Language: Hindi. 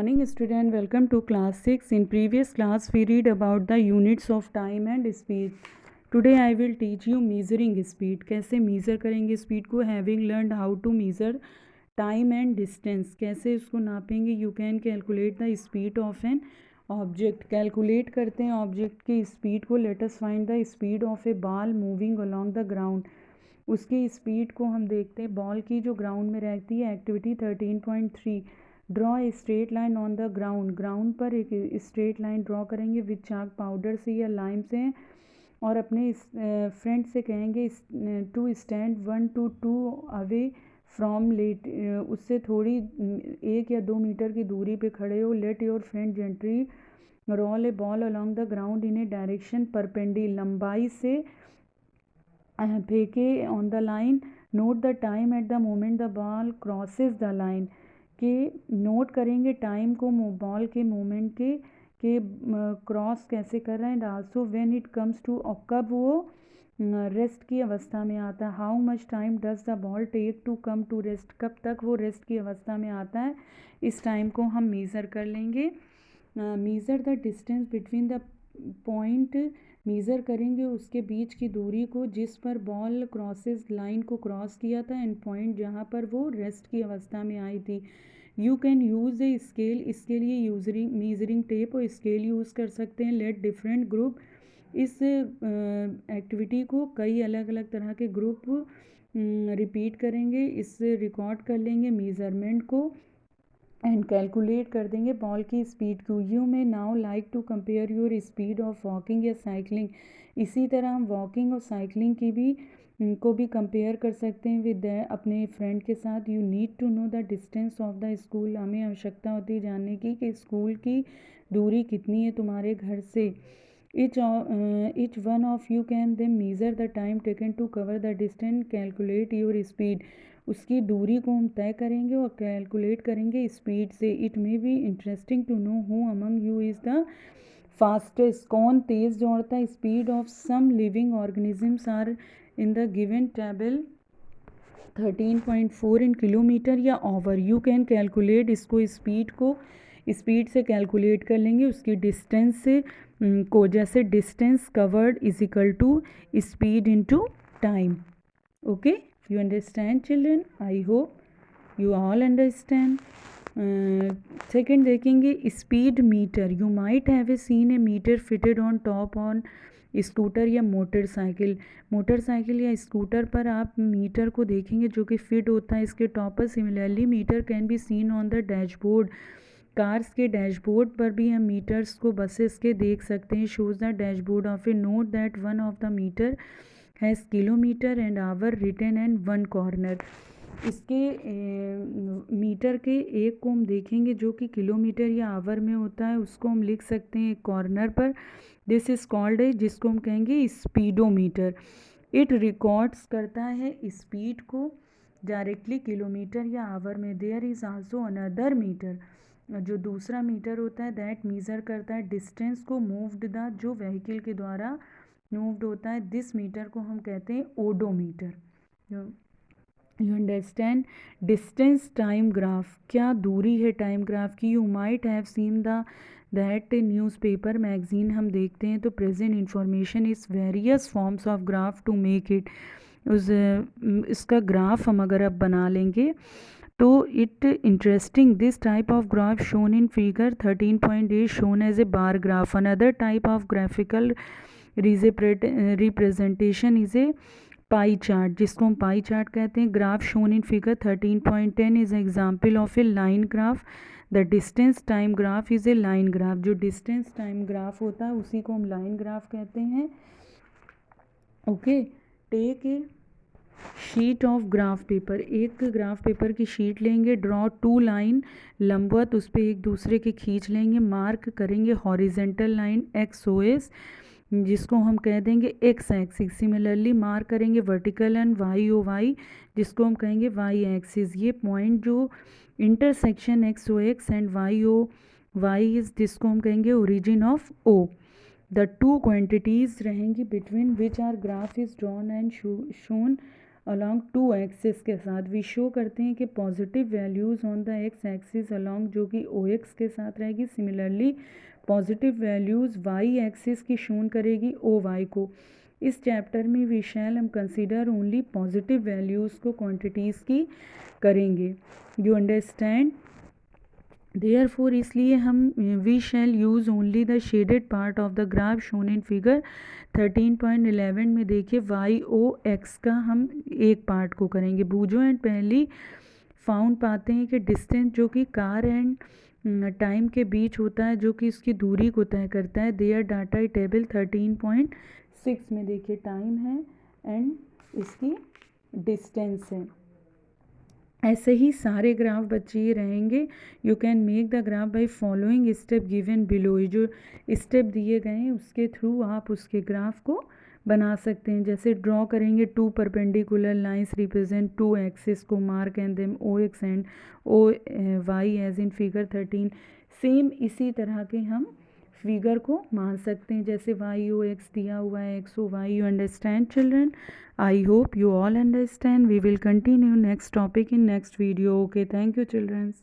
morning student, welcome to class 6. In previous class we read about the units of time and speed. Today I will teach you measuring speed. कैसे measure करेंगे speed को. Having learned how to measure time and distance, कैसे उसको नापेंगे. You can calculate the speed of an object. Calculate करते हैं object की speed को. Let us find the speed of a ball moving along the ground. उसकी स्पीड को हम देखते हैं. बॉल की जो ग्राउंड में रहती है. Activity 13.3. Draw a straight line on the ground पर एक स्ट्रेट लाइन ड्रॉ करेंगे विद चाक पाउडर से या लाइम से, और अपने फ्रेंड से कहेंगे to stand 1 to 2 away from let. उससे थोड़ी 1 या 2 मीटर की दूरी पे खड़े हो. Let your friend gently roll a ball along the ground in a direction perpendicular. लंबाई से फेंके on the line. Note the time at the moment the ball crosses the line. के नोट करेंगे टाइम को बॉल के मोमेंट के क्रॉस कैसे कर रहे हैं. Also when it comes to, कब वो रेस्ट की अवस्था में आता है. How much time does the ball take to come to rest. कब तक वो रेस्ट की अवस्था में आता है. इस टाइम को हम मेज़र कर लेंगे. Measure the distance between the point. Measure करेंगे उसके बीच की दूरी को जिस पर बॉल क्रॉसेस लाइन को क्रॉस किया था, एंड पॉइंट जहाँ पर वो रेस्ट की अवस्था में आई थी. You can use a scale. इसके लिए मेजरिंग टेप और स्केल यूज़ कर सकते हैं. Let different group. इस एक्टिविटी को कई अलग अलग तरह के ग्रुप रिपीट करेंगे. इससे रिकॉर्ड कर लेंगे मेज़रमेंट को एंड कैलकुलेट कर देंगे बॉल की स्पीड को. You may now like to compare your speed of walking या साइकिलिंग. इसी तरह हम वॉकिंग और साइकिलिंग की भी कंपेयर कर सकते हैं विद अपने फ्रेंड के साथ. You need to know the distance of the school. हमें आवश्यकता होती है जानने की कि स्कूल की दूरी कितनी है तुम्हारे घर से. each one of you can then measure the time taken to cover the distance. Calculate your speed. उसकी दूरी को हम तय करेंगे और कैलकुलेट करेंगे स्पीड से. It may be interesting to know who among you is the fastest. कौन तेज़ दौड़ता है. Speed of some living organisms are in the given table 13.4 in kilometre या ओवर. You can calculate. इसको स्पीड से कैलकुलेट कर लेंगे उसकी डिस्टेंस से को. जैसे distance covered is equal to speed into time. Okay, you understand children. I hope you all understand. Second देखेंगे speed metre. You might have seen a meter fitted on top on scooter या मोटरसाइकिल या स्कूटर पर आप मीटर को देखेंगे जो कि फिट होता है इसके टॉप पर. Similarly meter can be seen on the dashboard. Cars के डैशबोर्ड पर भी हम मीटर्स को बसेस के देख सकते हैं. Shows the dashboard of a. Note that one of the meter has kilometre and hour written and one corner. इसके मीटर के एक को हम देखेंगे जो कि किलोमीटर या आवर में होता है. उसको हम लिख सकते हैं एक कॉर्नर पर. दिस इज़ कॉल्ड है, जिसको हम कहेंगे स्पीडोमीटर. इट रिकॉर्ड्स करता है स्पीड को डायरेक्टली किलोमीटर या आवर में. There is also another meter, जो दूसरा मीटर होता है, दैट मेज़र करता है डिस्टेंस को मूव्ड द, जो व्हीकल के द्वारा मूव्ड होता है. दिस मीटर को हम कहते हैं odometer. You understand. Distance time graph. क्या दूरी है टाइम ग्राफ की. You might have seen that newspaper magazine हम देखते हैं तो present information is various forms of graph to make it. इसका ग्राफ हम अगर अब बना लेंगे तो it interesting. This type of graph shown in figure 13.8 shown as a bar graph. Another type of graphical representation is a pie chart, जिसको हम पाई चार्ट कहते हैं. Graph shown in figure 13.10 is example of a line graph. The distance time graph is a line graph. जो डिस्टेंस टाइम ग्राफ होता है उसी को हम लाइन ग्राफ कहते हैं. Okay, take a sheet of graph paper. एक ग्राफ पेपर की शीट लेंगे. ड्रॉ 2 लाइन लंबवत, उस पर एक दूसरे के खींच लेंगे. मार्क करेंगे हॉरिजेंटल लाइन XOS, जिसको हम कह देंगे एक्स एक्सिस. सिमिलरली मार्क करेंगे वर्टिकल एंड YOY, जिसको हम कहेंगे Y एक्सिस. ये पॉइंट जो intersection XOX and YOY is, जिसको हम कहेंगे origin of O. The two quantities रहेंगी between which are graph is drawn and shown along two axis के साथ। वी शो करते हैं कि positive values on the X axis along, जो कि ओ एक्स के साथ रहेगी। Similarly positive values Y axis की शोन करेगी ओ वाई को। इस चैप्टर में वी शैल हम कंसिडर ओनली पॉजिटिव वैल्यूज़ को क्वांटिटीज़ की करेंगे। You understand. देयरफॉर इसलिए हम we shall use only the shaded part of the graph shown in figure 13.11 में देखिए वाई ओ एक्स का हम एक पार्ट को करेंगे। बूजो एंड पहली फाउंड पाते हैं कि डिस्टेंस जो कि कार एंड टाइम के बीच होता है, जो कि इसकी दूरी को तय करता है। देयर डाटा टेबल 13.6 में देखिए टाइम है एंड इसकी डिस्टेंस है। ऐसे ही सारे ग्राफ बच्चे रहेंगे। You can make the graph by following step given below. जो स्टेप दिए गए हैं उसके थ्रू आप उसके ग्राफ को बना सकते हैं। जैसे ड्रॉ करेंगे, two perpendicular lines represent two axis को mark and them O X and O Y as in figure 13। Same इसी तरह के हम फिगर को मान सकते हैं, जैसे वाई ओ एक्स दिया हुआ है, X O Y. You understand children? I hope you all understand. We will continue next topic in next video. Okay, thank you children.